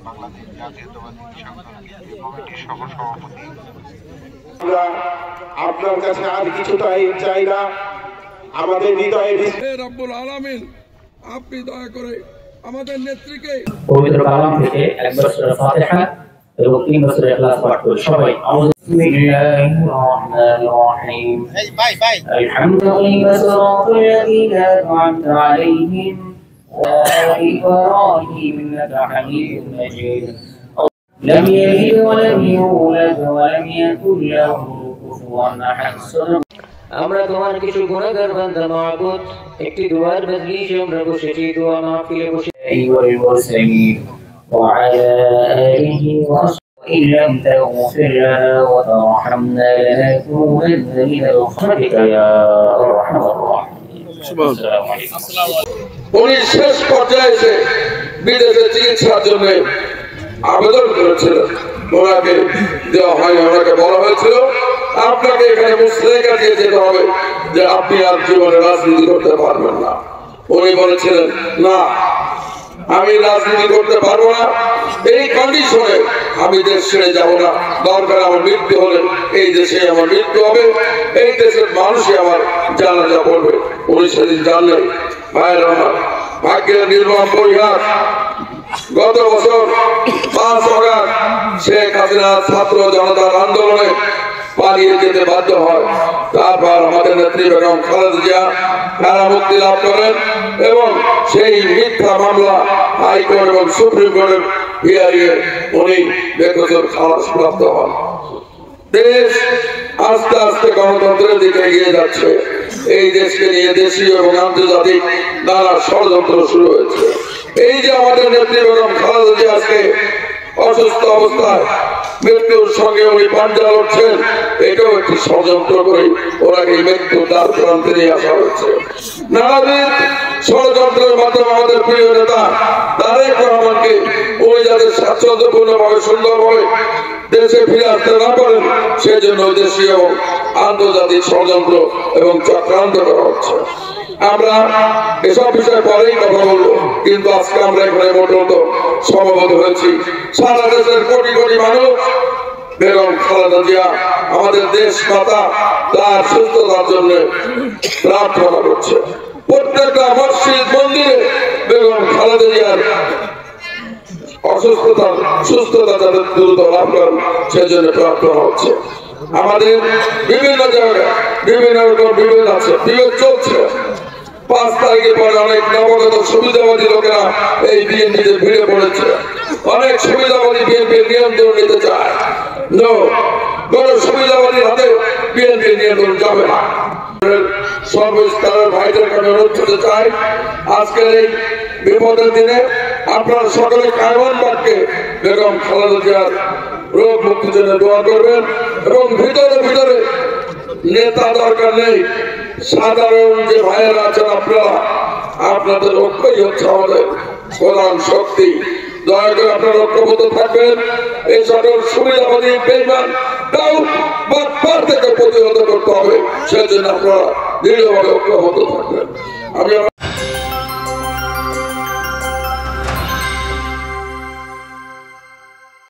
বাংলাদেশ জাতীয়তাবাদী কমিটির সহসভাপতি। আমরা আপনার কাছে আর কিছু চাই না, আমাদের হৃদয়ে রব্বুল আলামিন আপনি দয়া করে আমাদের নেত্রীকে পবিত্র কালাম থেকে একবার সূরা ফাতিহা এবং 3 বার সূরা ইখলাস পাঠ করি সবাই। বিসমিল্লাহির রহমানির রহিম। আলহামদুলিল্লাহি সিরাতাল্লাযীনা আন'আমতা আলাইহিম ওয়া ইব্রাহিম ইন্নাকা হামিদুম মাজিদ। লাম ইয়ালিদ ওয়া লাম ইউলাদ ওয়া লাম ইয়াকুল লাহু কুফুওয়ান আহাদ। আমরা তোমার কিছু গুনাহগার বান্দা মাবুদ, একটি দোয়ার মজলিসে আমরা বসেছি, দোয়া মাহফিলে বসে আইওয়াল মুরসালিন ওয়া আলা আলিহি ওয়া إن لم تغفر لنا وترحمنا لنكونن من الخاسرين يا أرحم الراحمين. السلام عليكم. উনি শেষ পর্যায়ে এসে বিদেশে চিকিৎসার জন্য আবেদন করেছিলেন, ওনাকে দেওয়া হয়নি। ওনাকে বলা হয়েছিল আপনাকে এখানে মুসলেকা দিয়ে যেতে হবে যে আপনি আর জীবনে রাজনীতি করতে পারবেন না। উনি বলেছিলেন না, আমি রাজনীতি করতে পারবো না, এই কন্ডিশনে আমি দেশ ছেড়ে যাবো না। দরকার আমার মৃত্যু হলে এই দেশে আমার মৃত্যু হবে, এই দেশের মানুষই আমার জানাজা পড়বে। উনি সেদিন জানলেন। ভাইয়ের আমার ভাগ্যের নির্মম পরিহাস, গত বছর 5 অগাস্ট শেখ হাসিনা ছাত্র জনতার আন্দোলনে পালিয়ে যেতে বাধ্য হয়। তারপর আমাদের নেত্রী বেগম খালেদা জিয়া কারামুক্তি লাভ করেন এবং সেই মিথ্যা মামলা হাইকোর্ট এবং সুপ্রিম কোর্টের হিয়ারিংয়ে উনি বেকসুর খালাস প্রাপ্ত হন। দেশ আস্তে আস্তে গণতন্ত্রের দিকে এগিয়ে যাচ্ছে। এই দেশকে নিয়ে দেশীয় এবং আন্তর্জাতিক নানা ষড়যন্ত্র শুরু হয়েছে। এই যে আমাদের নেত্রী বেগম খালেদা জিয়া আজকে অসুস্থ অবস্থায় মৃত্যুর সঙ্গে উনি পাঞ্জা লড়ছেন, এটাও একটি ষড়যন্ত্র করে ওনাকে মৃত্যুর দ্বার প্রান্তে নিয়ে আসা হয়েছে। নানাবিধ ষড়যন্ত্রের মাধ্যমে আমাদের প্রিয় নেতা তারেক রহমানকে উনি যাতে স্বাচ্ছন্দ্যপূর্ণভাবে সুন্দরভাবে দেশে ফিরে আসতে না পারেন, সেজন্য দেশীয় এবং আন্তর্জাতিক ষড়যন্ত্র এবং চক্রান্ত করা হচ্ছে। আমরা এসব বিষয়ে পরেই কথা বলবো, কিন্তু আজকে আমরা এখানে মোটামুটি সমবেত হয়েছি। সারা দেশের কোটি কোটি মানুষ বেগম খালেদা জিয়া আমাদের দেশ মাতা তার সুস্থতার জন্য প্রার্থনা করছে। প্রত্যেকটা মসজিদ মন্দিরে বেগম খালেদা জিয়ার সুস্থতা যাতে দ্রুত লাভ করেন সেজন্য প্রার্থনা হচ্ছে। আমাদের বিভিন্ন জায়গায় বিভিন্ন রকম বিভেদ আছে, বিভেদ চলছে। 5 তারিখের পরে অনেক নবাগত সুবিধাবাদী লোকেরা এই বিএনপিতে ভিড়ে পড়েছে। অনেক সুবিধাবাদী বিএনপির নিয়ন্ত্রণ নিতে চায়। কোন সুবিধাবাদীর হাতে বিএনপির নিয়ন্ত্রণ যাবে না। সর্বস্তরের ভাইদেরকে আমি অনুরোধ করতে চাই, আজকের এই বিপদের দিনে আপনারা সকলে কায়মান বাক্যে বেগম খালেদা জিয়ার রোগ মুক্তির জন্য দোয়া করবেন এবং ভিতরে ভিতরে নেতা দরকার নেই, সাধারণ যে ভাইয়েরা আছেন আপনারা, আপনাদের ঐক্যই হচ্ছে আমাদের প্রধান শক্তি। দয়া করে আপনারা ঐক্যবদ্ধ থাকবেন। এই সকল সুবিধাবাদী বেঈমান থেকে প্রতিহত করতে হবে, সেজন্য আপনারা দৃঢ়ভাবে ঐক্যবদ্ধ থাকবেন। আমি